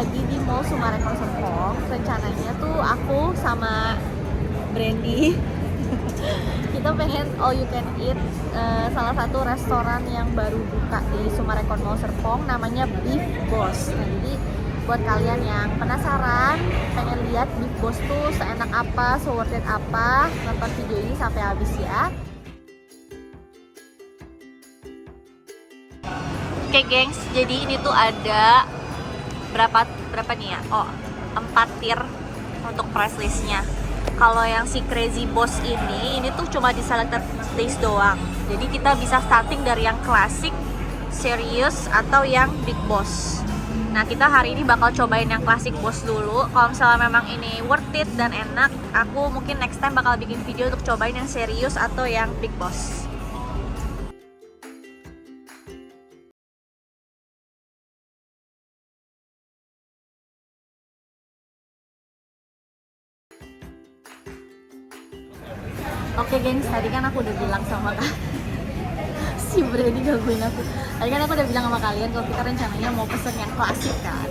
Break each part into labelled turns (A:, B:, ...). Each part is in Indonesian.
A: lagi di Mall Sumarekon Serpong. Rencananya tuh aku sama Brandy kita pengen all you can eat salah satu restoran yang baru buka di Sumarekon Mall Serpong, namanya Beef Boss. Nah, jadi buat kalian yang penasaran pengen lihat Beef Boss tuh seenak apa, so worth it apa, nonton video ini sampai habis ya. Oke gengs, jadi ini tuh ada berapa nih ya? Oh, 4 tier untuk price listnya. Kalau yang si Crazy Boss ini tuh cuma di selected taste doang. Jadi kita bisa starting dari yang klasik, serius, atau yang Big Boss. Nah, kita hari ini bakal cobain yang klasik Boss dulu. Kalau misalnya memang ini worth it dan enak, aku mungkin next time bakal bikin video untuk cobain yang serius atau yang Big Boss. Oke gengs, tadi kan aku udah bilang sama si Brady gangguin aku. Tadi kan aku udah bilang sama kalian kalau kita rencananya mau pesen yang klasik kan.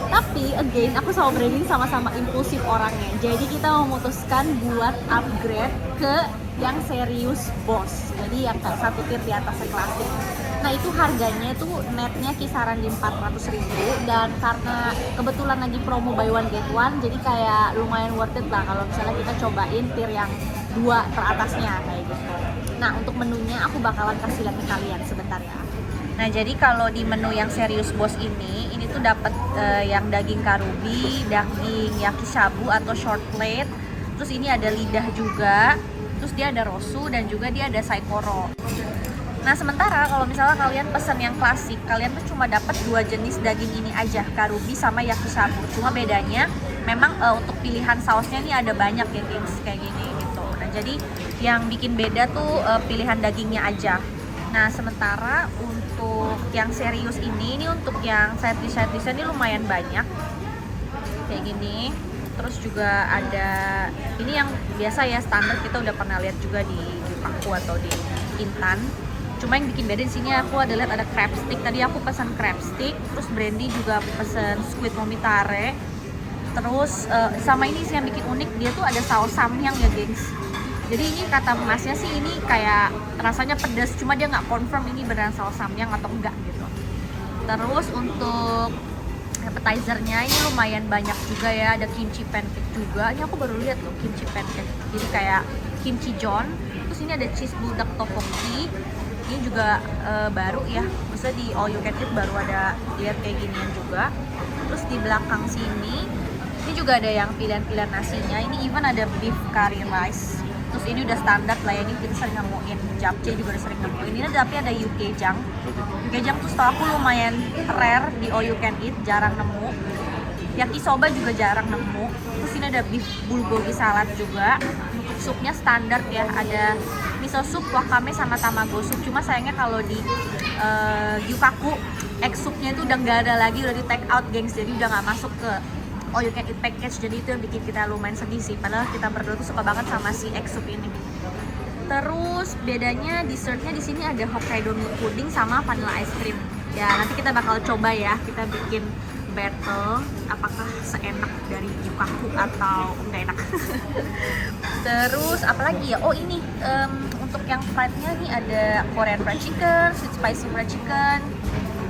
A: Tapi again, aku sama Brady sama-sama impulsif orangnya. Jadi kita memutuskan buat upgrade ke yang serius Boss. Jadi yang satu tier di atasnya klasik. Nah itu harganya tuh netnya kisaran di 400.000, dan karena kebetulan lagi promo buy one get one, jadi kayak lumayan worth it lah kalau misalnya kita cobain tier yang 2 teratasnya kayak gitu. Nah untuk menunya aku bakalan kasih lihat ke kalian sebentar ya. Nah jadi kalau di menu yang serius Boss ini tuh dapat yang daging karubi, daging yakisabu atau short plate, terus ini ada lidah juga, terus dia ada rosu dan juga dia ada saikoro. Nah sementara kalau misalnya kalian pesen yang klasik, kalian tuh cuma dapat 2 jenis daging ini aja, karubi sama yakisabu. Cuma bedanya memang untuk pilihan sausnya ini ada banyak ya gengs, kayak gini gitu. Nah jadi yang bikin beda tuh pilihan dagingnya aja. Nah sementara untuk yang serius ini untuk yang side dish ini lumayan banyak kayak gini. Terus juga ada ini yang biasa ya, standar kita udah pernah lihat juga di Gyukaku atau di Intan. Cuma yang bikin beda di sini aku ada lihat ada crab stick. Tadi aku pesan crab stick, terus Brandy juga pesan squid momitare. Terus sama ini sih yang bikin unik, dia tuh ada saus samyang ya gengs. Jadi ini kata masnya sih ini kayak rasanya pedas, cuma dia nggak confirm ini beneran saus samyang atau enggak gitu. Terus untuk appetizernya ini lumayan banyak juga ya, ada kimchi pancake juga. Ini aku baru lihat loh kimchi pancake. Jadi kayak kimchi john. Terus ini ada cheese bulldog tteokbokki. Ini juga baru ya, maksudnya di all you can eat baru ada lihat kayak ginian juga. Terus di belakang sini ini juga ada yang pilihan-pilihan nasinya. Ini even ada beef curry rice. Terus ini udah standar lah ya, ini kita sering nemuin. Japchae juga udah sering nemuin. Ini tapi ada ukejang. Ukejang tuh setahu aku lumayan rare di all you can eat, jarang nemu. Yakisoba juga jarang nemu. Terus ini ada beef bulgogi salad juga. Untuk supnya standar ya, ada miso soup, wakame sama tamago soup. Cuma sayangnya kalau di Gyukaku egg soupnya itu udah nggak ada lagi, udah di take out gengs, jadi udah nggak masuk ke all you can eat package. Jadi itu yang bikin kita lumayan sedih sih, padahal kita berdua tuh suka banget sama si egg soup ini. Terus bedanya dessertnya di sini ada Hokkaido milk pudding sama vanilla ice cream. Ya nanti kita bakal coba ya, kita bikin battle apakah seenak dari Gyukaku atau enggak enak. Terus apalagi ya, oh ini untuk yang fried-nya nih ada Korean fried chicken, sweet spicy fried chicken,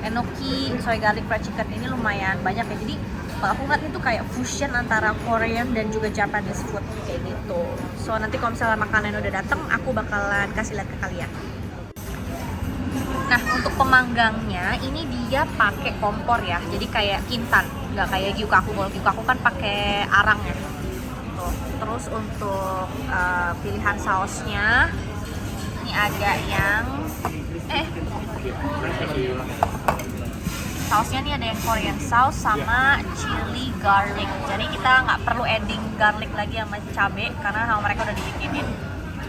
A: enoki, soy garlic fried chicken. Ini lumayan banyak ya, jadi kalau aku ngeliat itu kayak fusion antara Korean dan juga Japanese food kayak gitu. So nanti kalau misalnya makanan udah dateng, aku bakalan kasih lihat ke kalian. Nah untuk pemanggangnya ini dia pakai kompor ya, jadi kayak Kintan, nggak kayak Gyukaku. Kalau Gyukaku kan pakai arang ya. Tuh. Terus untuk pilihan sausnya ini ada yang sausnya nih ada yang Korean sauce sama chili garlic. Jadi kita nggak perlu adding garlic lagi sama cabai karena sama mereka udah dibikinin.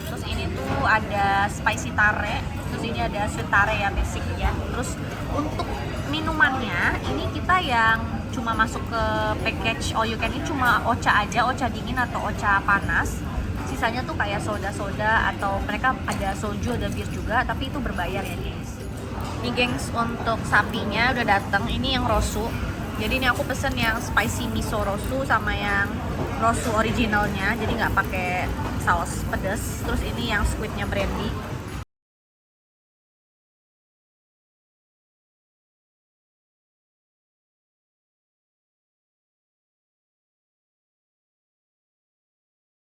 A: Terus ini tuh ada spicy tare. Terus ini ada sweet tare ya, basic ya. Terus untuk minumannya ini kita yang cuma masuk ke package all you can eat cuma ocha aja, ocha dingin atau ocha panas. Sisanya tuh kayak soda-soda atau mereka ada soju, ada bir juga, tapi itu berbayar ya guys. Ini gengs, untuk sapinya udah datang. Ini yang rosu. Jadi ini aku pesen yang spicy miso rosu sama yang rosu originalnya, jadi nggak pakai saus pedas. Terus ini yang squidnya brandy.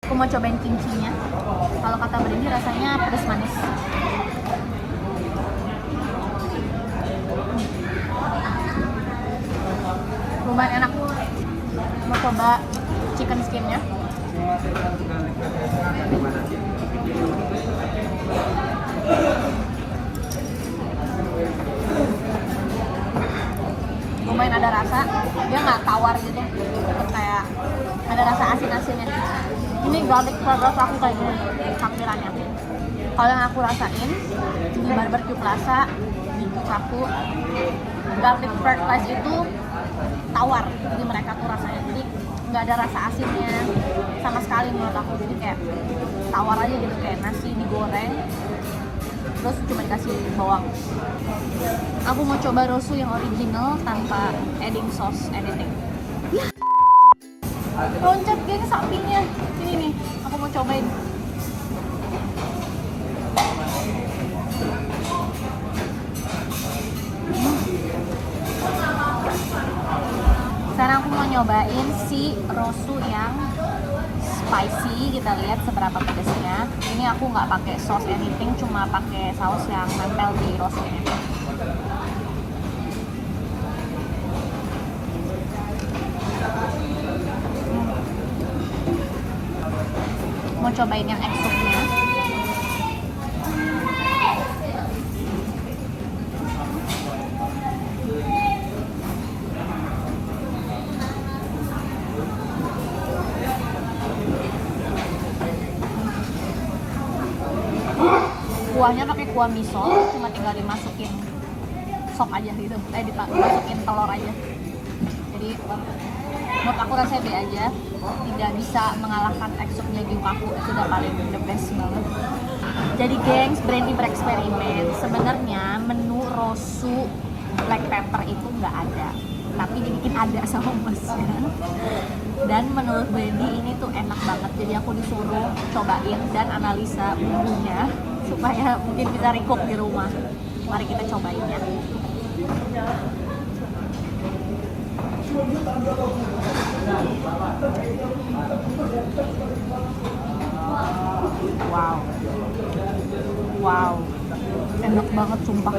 A: Aku mau cobain kimchinya. Kalau kata brandy rasanya pedas manis. Lumayan enak. Mau coba chicken skinnya. Lumayan ada rasa, dia nggak tawar gitu, tetap kayak ada rasa asin-asinnya. Ini garlic flavor aku kayak gini tampilannya. Kalau yang aku rasain di barbecue plaza di Bukaku, garlic fried rice itu tawar, jadi mereka tuh rasanya jadi nggak ada rasa asinnya sama sekali menurut aku, jadi kayak tawar aja gitu, kayak nasi digoreng terus cuma dikasih bawang. Aku mau coba rosu yang original tanpa adding sauce anything. Ya, loncat geng sapinya. Ini nih, aku mau cobain. Sekarang aku mau nyobain si rosu yang spicy, kita lihat seberapa pedasnya. Ini aku nggak pakai sauce anything, cuma pakai saus yang nempel di rosunya. Mau cobain yang egg soup-nya. Kuahnya pakai kuah miso, cuma tinggal dimasukin sop aja gitu, dimasukin telur aja. Jadi menurut aku rasanya B aja, tidak bisa mengalahkan egg soup-nya Gyukaku, itu udah paling the best banget. Jadi gengs, Brandy bereksperimen. Sebenarnya menu rosu black pepper itu nggak ada, tapi dibikin ada sama masnya. Dan menurut Brandy ini tuh enak banget, jadi aku disuruh cobain dan analisa bumbunya supaya mungkin bisa recook di rumah. Mari kita cobain ya. Wow, wow, enak banget sumpah.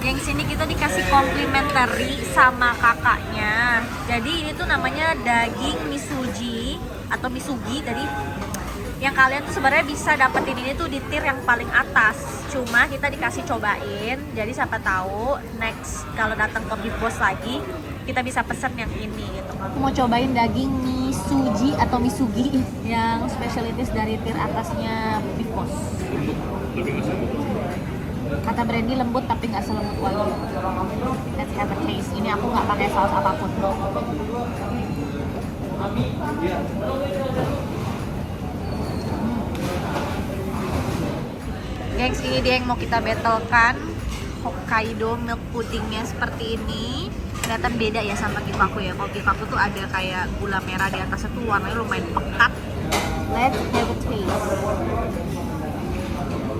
A: Yang sini kita dikasih complimentary sama kakaknya. Jadi ini tuh namanya daging misuji atau misugi. Jadi yang kalian tuh sebenarnya bisa dapetin ini tuh di tier yang paling atas. Cuma kita dikasih cobain. Jadi siapa tahu next kalau datang ke Big Boss lagi kita bisa pesen yang ini gitu. Aku mau cobain daging misuji atau misugi yang specialities dari tier atasnya Big Boss. Kata Brandy lembut tapi nggak selembut wagyu. Let's have a taste. Ini aku nggak pakai saus apapun. Gengs, ini dia yang mau kita battlekan. Hokkaido milk puddingnya seperti ini. Kelihatan beda ya sama Gyukaku ya. Kalau Gyukaku tuh ada kayak gula merah di atasnya tuh warnanya lumayan pekat. Let's have a taste.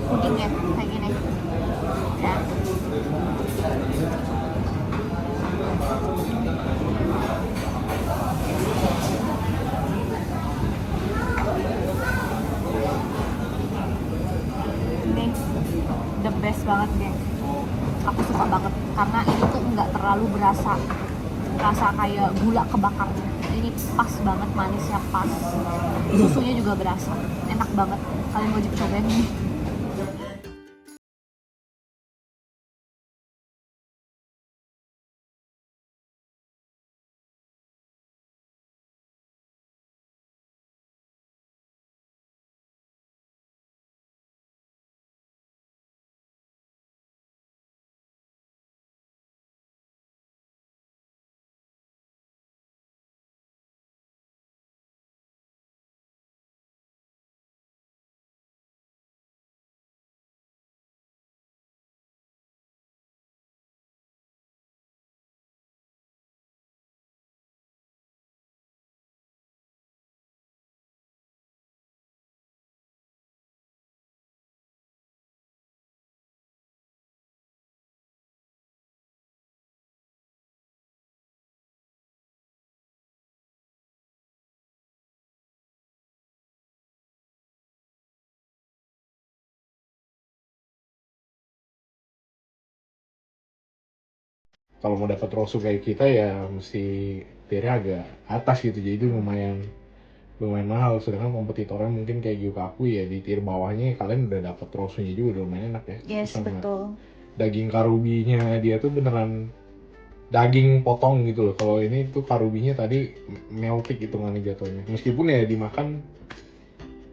A: Pudingnya kayak gini. Ya. Ini the best banget geng. Aku suka banget karena ini tuh nggak terlalu berasa rasa kayak gula kebakar. Ini pas banget, manisnya pas, susunya juga berasa, enak banget. Kalian wajib cobain nih.
B: kalau mau dapat Rosu kayak kita ya mesti tiernya agak atas gitu, jadi itu lumayan mahal. Sedangkan kompetitornya mungkin kayak Gyukaku ya di tier bawahnya kalian udah dapat Rosunya juga, udah lumayan enak ya.
A: Yes,
B: Sama
A: betul.
B: daging karubinya dia tuh beneran daging potong gitu loh. Kalau ini tuh karubinya tadi meltik gitu kan jatuhnya. Meskipun ya dimakan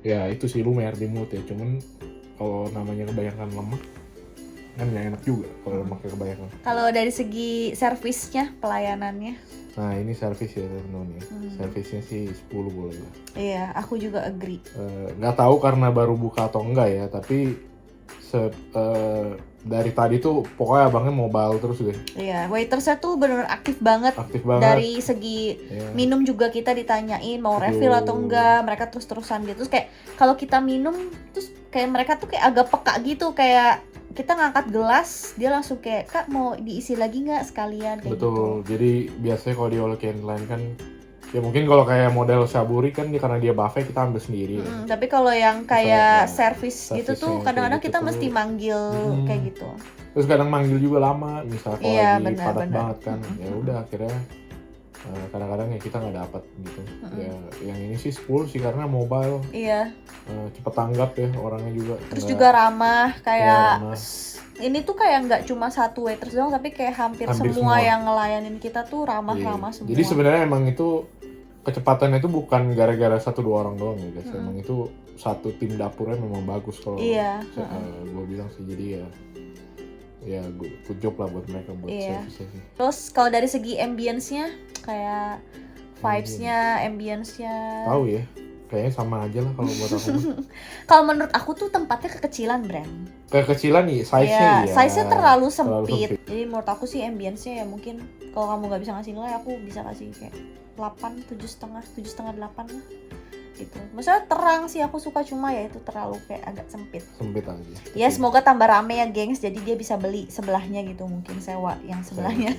B: ya itu sih lumer di mulut ya, cuman kalau namanya kebanyakan lemak kan nggak enak juga kalau lemaknya kebanyakan.
A: Kalau dari segi servisnya, pelayanannya?
B: Nah ini servis ya teman-teman ya. Servisnya sih 10 boleh lah.
A: Iya, aku juga agree.
B: Nggak tahu karena baru buka atau enggak ya, tapi dari tadi tuh pokoknya abangnya mobile terus deh.
A: Iya, waitersnya tuh bener-bener aktif banget.
B: Aktif banget.
A: Dari segi minum juga kita ditanyain mau refill atau enggak, mereka terus-terusan gitu. Terus kayak kalau kita minum, terus kayak mereka tuh kayak agak peka gitu, kayak kita ngangkat gelas, dia langsung kayak, "Kak mau diisi lagi nggak sekalian?" Kayak
B: Betul,
A: gitu.
B: jadi biasanya kalau di all you can line kan ya mungkin kalau kayak model Saburi kan karena dia buffet kita ambil sendiri ya.
A: Tapi kalau yang kayak
B: Misalnya,
A: servis gitu tuh
B: servisnya
A: kadang-kadang
B: kayak
A: kita
B: gitu
A: mesti
B: tuh.
A: manggil kayak gitu.
B: Terus kadang manggil juga lama, misal kalau
A: Iya,
B: lagi padat
A: benar-benar.
B: banget kan. Ya udah akhirnya kadang-kadang ya kita nggak dapat gitu. Ya yang ini sih 10 sih karena mobile,
A: Iya.
B: cepet tanggap ya orangnya juga.
A: Terus
B: Nggak-
A: juga ramah, kayak
B: ramah.
A: ini tuh kayak nggak cuma satu waiters doang, tapi kayak hampir semua yang ngelayanin kita tuh ramah-ramah semua.
B: Jadi sebenarnya emang itu kecepatannya itu bukan gara-gara 1-2 orang doang ya guys. Emang itu satu tim dapurnya memang bagus kalau gue bilang sih. Jadi ya good job lah buat mereka buat servisnya sih.
A: Terus kalau dari segi ambience-nya, kayak vibes-nya, ambience-nya.
B: Tahu ya, kayaknya sama aja lah kalau buat aku.
A: Kalau menurut aku tuh tempatnya kekecilan, Bran.
B: Kekecilan nih, size-nya ya.
A: Size-nya terlalu sempit. Jadi menurut aku sih ambience-nya ya mungkin kalau kamu nggak bisa ngasih nilai, aku bisa kasih kayak 8, 7,5, 8 lah gitu. Maksudnya terang sih aku suka, cuma ya itu terlalu kayak agak sempit.
B: Sempit aja.
A: Ya semoga tambah rame ya gengs, jadi dia bisa beli sebelahnya gitu, mungkin sewa yang sebelahnya.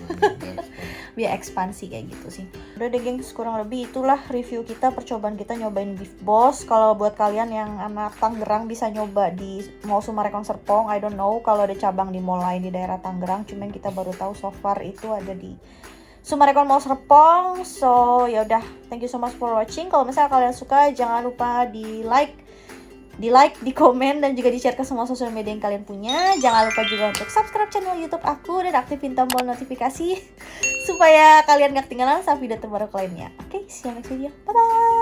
A: Biar ekspansi kayak gitu sih. Udah deh gengs, kurang lebih itulah review kita, percobaan kita nyobain Beef Boss. Kalau buat kalian yang anak Tangerang bisa nyoba di Mall Summarecon Serpong. I don't know kalau ada cabang di mall lain di daerah Tangerang, cuman kita baru tahu so far itu ada di Summarecon Mall Serpong. So ya udah, thank you so much for watching. Kalau misalnya kalian suka, jangan lupa di like, di komen, dan juga di share ke semua sosial media yang kalian punya. Jangan lupa juga untuk subscribe channel YouTube aku dan aktifin tombol notifikasi supaya kalian gak ketinggalan saat video terbaru lainnya. Oke, see you next video. Bye bye.